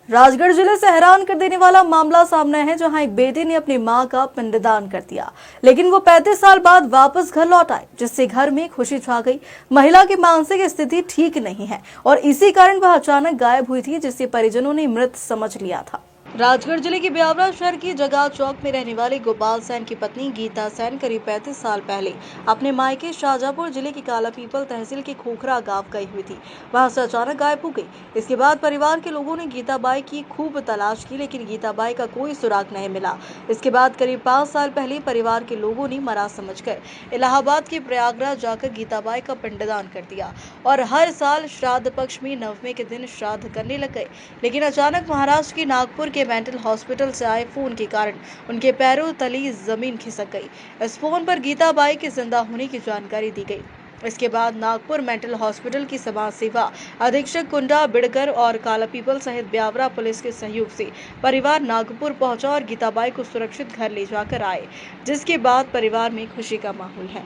राजगढ़ जिले से हैरान कर देने वाला मामला सामने है, जहां एक बेटे ने अपनी मां का पिंडदान कर दिया, लेकिन वो 35 साल बाद वापस घर लौट आए, जिससे घर में खुशी छा गई। महिला की मानसिक स्थिति ठीक नहीं है और इसी कारण वह अचानक गायब हुई थी, जिसे परिजनों ने मृत समझ लिया था। राजगढ़ जिले के ब्यावरा शहर की जगह चौक में रहने वाले गोपाल सेन की पत्नी गीता सेन करीब 35 साल पहले अपने मायके शाहजहांपुर जिले के काला पीपल तहसील के खोखरा गांव गई हुई थी। वहां से अचानक गायब हो गई। इसके बाद परिवार के लोगों ने गीताबाई की खूब तलाश की, लेकिन गीताबाई का कोई सुराग नहीं मिला। इसके बाद करीब 5 साल पहले परिवार के लोगों ने मरा समझकर इलाहाबाद के प्रयागराज जाकर गीताबाई का पिंडदान कर दिया और हर साल श्राद्ध पक्ष में नवमी के दिन श्राद्ध करने लग गए। लेकिन अचानक महाराष्ट्र के नागपुर के मेंटल हॉस्पिटल से आए फोन के कारण उनके पैरों तली जमीन खिसक गई। इस फोन पर गीताबाई के जिंदा होने की जानकारी दी गई। इसके बाद नागपुर मेंटल हॉस्पिटल की समाज सेवा अधीक्षक कुंडा बिड़कर और काला पीपल सहित ब्यावरा पुलिस के सहयोग से परिवार नागपुर पहुंचा और गीताबाई को सुरक्षित घर ले जाकर आए, जिसके बाद परिवार में खुशी का माहौल है।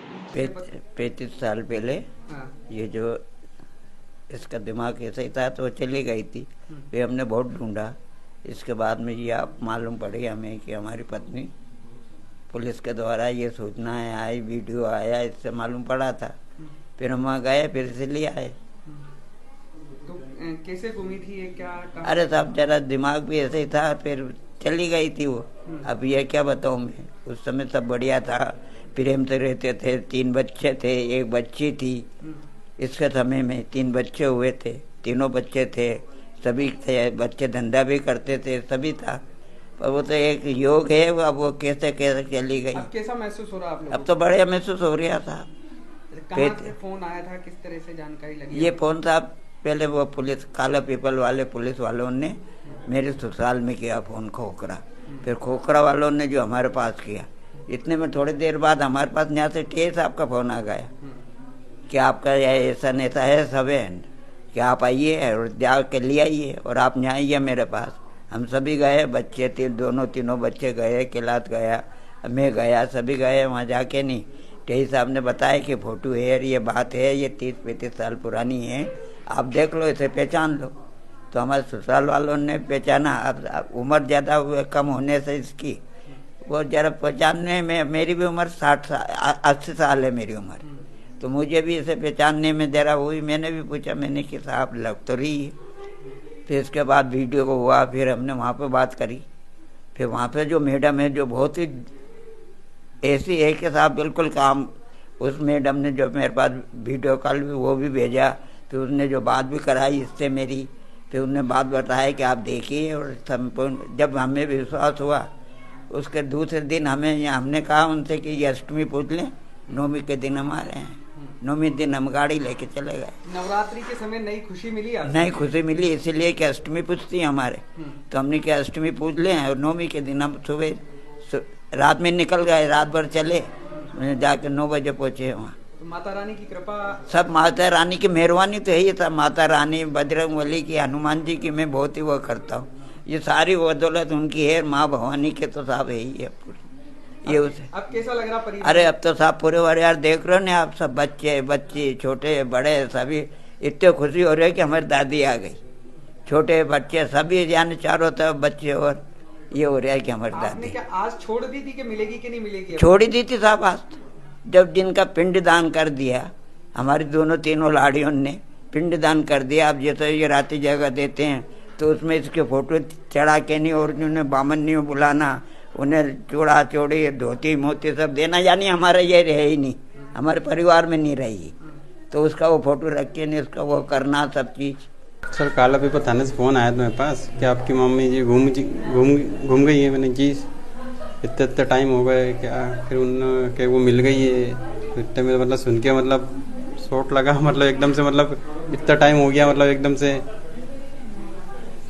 35 साल पहले ये जो इसका दिमाग ऐसा ही था तो वो चली गई थी। फिर हमने बहुत ढूंढा। इसके बाद में ये आप मालूम पड़ी हमें कि हमारी पत्नी पुलिस के द्वारा ये सूचनाएं आई, वीडियो आया, इससे मालूम पड़ा था। फिर हम वहाँ गए, फिर से ले आए। तो कैसे घूमी थी ये, क्या अरे साहब जरा दिमाग भी ऐसे ही था, फिर चली गई थी वो। अब ये क्या बताऊँ मैं, उस समय सब बढ़िया था, प्रेम से रहते थे, 3 बच्चे थे, 1 बच्ची थी। इसके समय में 3 बच्चे हुए थे, तीनों बच्चे थे, सभी थे, बच्चे धंधा भी करते थे, सभी था। पर वो तो एक योग है, अब वो कैसे कैसे चली गई। अब कैसा महसूस हो रहा आप लोगों अब तो बढ़िया महसूस हो रहा था। कहाँ से फोन आया था, किस तरह से जानकारी लगी? ये फोन था पहले वो पुलिस काला पीपल वाले पुलिस वालों ने मेरे ससुराल में किया फोन, खोखरा। फिर खोखरा वालों ने जो हमारे पास किया, इतने में थोड़ी देर बाद हमारे पास यहाँ से टे साहब का फोन आ गया कि आपका ऐसा नेता है सब है कि आप आइए और जाके ले आइए और आप यहाँ आइए मेरे पास। हम सभी गए, बच्चे थे, तीनों बच्चे गए, किलात गया, मैं गया, सभी गए। वहाँ जाके नहीं, टेही साहब ने बताया कि फोटो है, ये बात है, ये 30-35 साल पुरानी है, आप देख लो, इसे पहचान लो। तो हमारे ससुराल वालों ने पहचाना। अब उम्र ज़्यादा कम होने से इसकी वो जरा पहचानने में, मेरी भी उम्र 80 साल है मेरी उम्र, तो मुझे भी इसे पहचानने में जरा हुई। मैंने भी पूछा, मैंने कि साहब लग तो रही है। फिर इसके बाद वीडियो को हुआ, फिर हमने वहाँ पे बात करी। फिर वहाँ पे जो मैडम है, जो बहुत ही ऐसी है कि साहब बिल्कुल काम, उस मैडम ने जो मेरे पास वीडियो कॉल भी वो भी भेजा, फिर उसने जो बात भी कराई इससे मेरी, फिर उन्होंने बात बताया कि आप देखिए। और संपूर्ण जब हमें विश्वास हुआ, उसके दूसरे दिन हमने कहा उनसे कि ये अष्टमी पूछ लें, नवमी के दिन हमारे हैं, नवमी दिन हम गाड़ी लेके चले गए। नवरात्रि के समय नई खुशी मिली आपको? नई खुशी मिली, इसलिए कि अष्टमी पूछती है हमारे, तो हमने क्या अष्टमी पूछ लें और नवमी के दिन हम सुबह रात में निकल गए, रात भर चले, जाके 9 बजे पहुँचे वहाँ। तो माता रानी की कृपा, सब माता रानी की मेहरबानी तो है ही, सब माता रानी, बजरंगबली की, हनुमान जी की मैं बहुत ही वो करता हूँ। ये सारी बदौलत उनकी है, माँ भवानी के तो साहब है ही है पूरी। ये उसे अब कैसा लग रहा परिवार? अरे अब तो साहब पूरे परिवार देख रहे हो ना आप, सब बच्चे बच्ची, छोटे बड़े सभी इतने खुशी हो रहे कि हमारी दादी आ गई। छोटे बच्चे सभी यानी चारों तरफ बच्चे, और ये हो रहा है कि हमारी दादी। क्या आज छोड़ दी थी कि मिलेगी कि नहीं मिलेगी? छोड़ दी थी साहब आज, जब जिनका पिंडदान कर दिया, हमारी तीनों लाड़ियों ने पिंडदान कर दिया। अब जैसे ये राती जगह देते हैं तो उसमें इसके फोटो चढ़ा के नहीं, और उन्हें बामन नहीं बुलाना, उन्हें चूड़ा चौड़ी धोती मोती सब देना, यानी हमारा ये रहे ही नहीं, हमारे परिवार में नहीं रही, तो उसका वो फोटो रख के नहीं, उसका वो करना सब चीज़। सर काला पीपल थाने से फ़ोन आया था मेरे पास कि आपकी मम्मी जी घूम गई है। मैंने जी इतने टाइम हो गए क्या? फिर उन्होंने कि वो मिल गई है। तो इतने में मतलब सुन के मतलब शॉट लगा, मतलब एकदम से, मतलब इतना टाइम हो गया, मतलब एकदम से।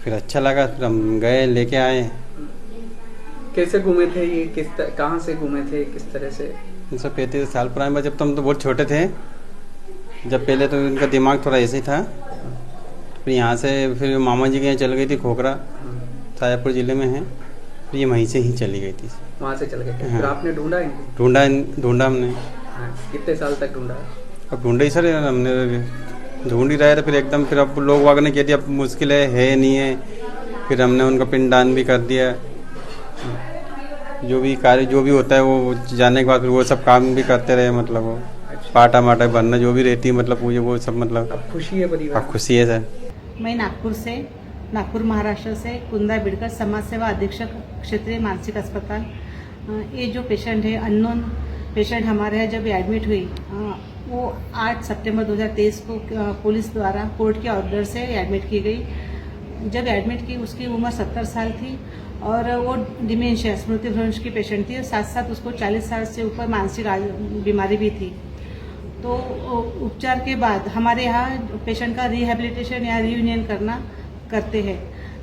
फिर अच्छा लगा, फिर हम गए, लेके आए। कैसे घूमे थे ये, कहाँ से घूमे थे, किस तरह से? 35 साल पुराने, जब तो हम तो बहुत छोटे थे, जब पहले तो इनका दिमाग थोड़ा ऐसे ही था। फिर यहाँ से फिर मामा जी के यहाँ चल गई थी, खोखरा शाहजहाँपुर जिले में है, फिर ये वहीं से ही चली गई थी। वहाँ से चल गए थे? हाँ। फिर आपने ढूंढा इनको? ढूंढा हमने। हाँ। कितने साल तक ढूंढा? अब ढूंढे ही सर, हमने ढूंढ ही रहे थे। फिर एकदम फिर अब लोग वाग ने कह दिया अब मुश्किल है नहीं है, फिर हमने उनका पिंडदान भी कर दिया। जो भी कार्य जो भी होता है वो जाने के बाद फिर वो सब काम भी करते रहे, मतलब वो पाटा माटा भरना जो भी रहती है, मतलब पूजा वो सब, मतलब अब खुशी है परिवार अब खुशी है सर। मैं नागपुर महाराष्ट्र से कुंदा बिड़कर समाज सेवा अधीक्षक क्षेत्रीय मानसिक अस्पताल। ये जो पेशेंट है अननोन पेशेंट हमारे यहाँ जब एडमिट हुई वो 8 सितंबर 2023 को पुलिस द्वारा कोर्ट के ऑर्डर से एडमिट की गई। जब एडमिट की उसकी उम्र 70 साल थी और वो डिमेंशिया स्मृति भ्रंश की पेशेंट थी, साथ साथ उसको 40 साल से ऊपर मानसिक बीमारी भी थी। तो उपचार के बाद हमारे यहाँ पेशेंट का रिहेबिलिटेशन या रियूनियन करते हैं,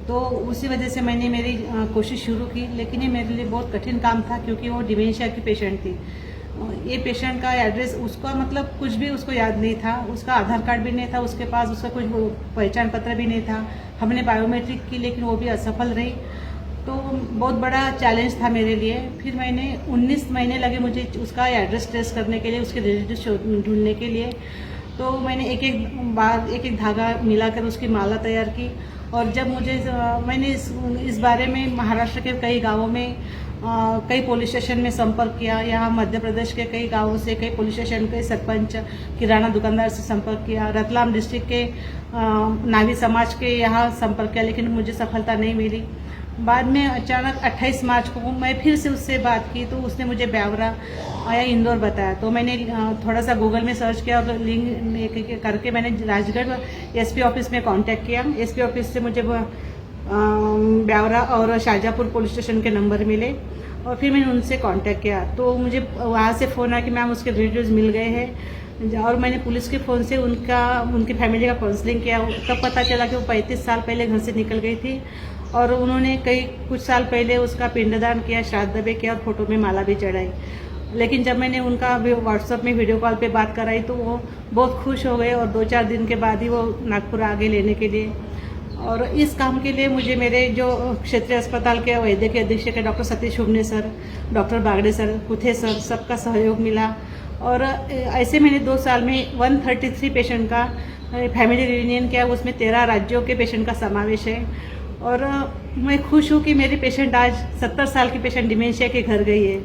तो उसी वजह से मैंने मेरी कोशिश शुरू की। लेकिन ये मेरे लिए बहुत कठिन काम था क्योंकि वो डिमेंशिया की पेशेंट थी। ये पेशेंट का एड्रेस उसका मतलब कुछ भी उसको याद नहीं था, उसका आधार कार्ड भी नहीं था उसके पास, उसका कुछ पहचान पत्र भी नहीं था। हमने बायोमेट्रिक की लेकिन वो भी असफल रही, तो बहुत बड़ा चैलेंज था मेरे लिए। फिर मैंने 19 महीने लगे मुझे उसका एड्रेस ट्रेस करने के लिए, उसके रिलेटिव ढूंढने के लिए। तो मैंने एक एक धागा मिलाकर उसकी माला तैयार की। और जब मैंने इस बारे में महाराष्ट्र के कई गांवों में कई पुलिस स्टेशन में संपर्क किया, यहाँ मध्य प्रदेश के कई गांवों से कई पुलिस स्टेशन के सरपंच, किराना दुकानदार से संपर्क किया, रतलाम डिस्ट्रिक्ट के नावी समाज के यहाँ संपर्क किया, लेकिन मुझे सफलता नहीं मिली। बाद में अचानक 28 मार्च को मैं फिर से उससे बात की, तो उसने मुझे ब्यावरा या इंदौर बताया। तो मैंने थोड़ा सा गूगल में सर्च किया और लिंक करके मैंने राजगढ़ एसपी ऑफिस में कांटेक्ट किया। एसपी ऑफिस से मुझे ब्यावरा और शाहजहाँपुर पुलिस स्टेशन के नंबर मिले और फिर मैंने उनसे कांटेक्ट किया। तो मुझे वहाँ से फ़ोन आया कि मैम उसके रिलेटिव्स मिल गए हैं, और मैंने पुलिस के फ़ोन से उनकी फैमिली का काउंसलिंग किया। तब पता चला कि वो 35 साल पहले घर से निकल गई थी और उन्होंने कुछ साल पहले उसका पिंडदान किया, श्राद्ध भी किया और फोटो में माला भी चढ़ाई। लेकिन जब मैंने उनका व्हाट्सएप में वीडियो कॉल पे बात कराई तो वो बहुत खुश हो गए और 2-4 दिन के बाद ही वो नागपुर आ गए लेने के लिए। और इस काम के लिए मुझे मेरे जो क्षेत्रीय अस्पताल के वैद्य के अधीक्षक है doctor Satish Hubne sir, doctor Bagde sir, Kuthe sir, सबका सहयोग मिला। और ऐसे मैंने 2 साल में 133 पेशेंट का फैमिली रियूनियन किया, उसमें 13 राज्यों के पेशेंट का समावेश है। और मैं खुश हूँ कि मेरी पेशेंट आज 70 साल की पेशेंट डिमेंशिया के घर गई है।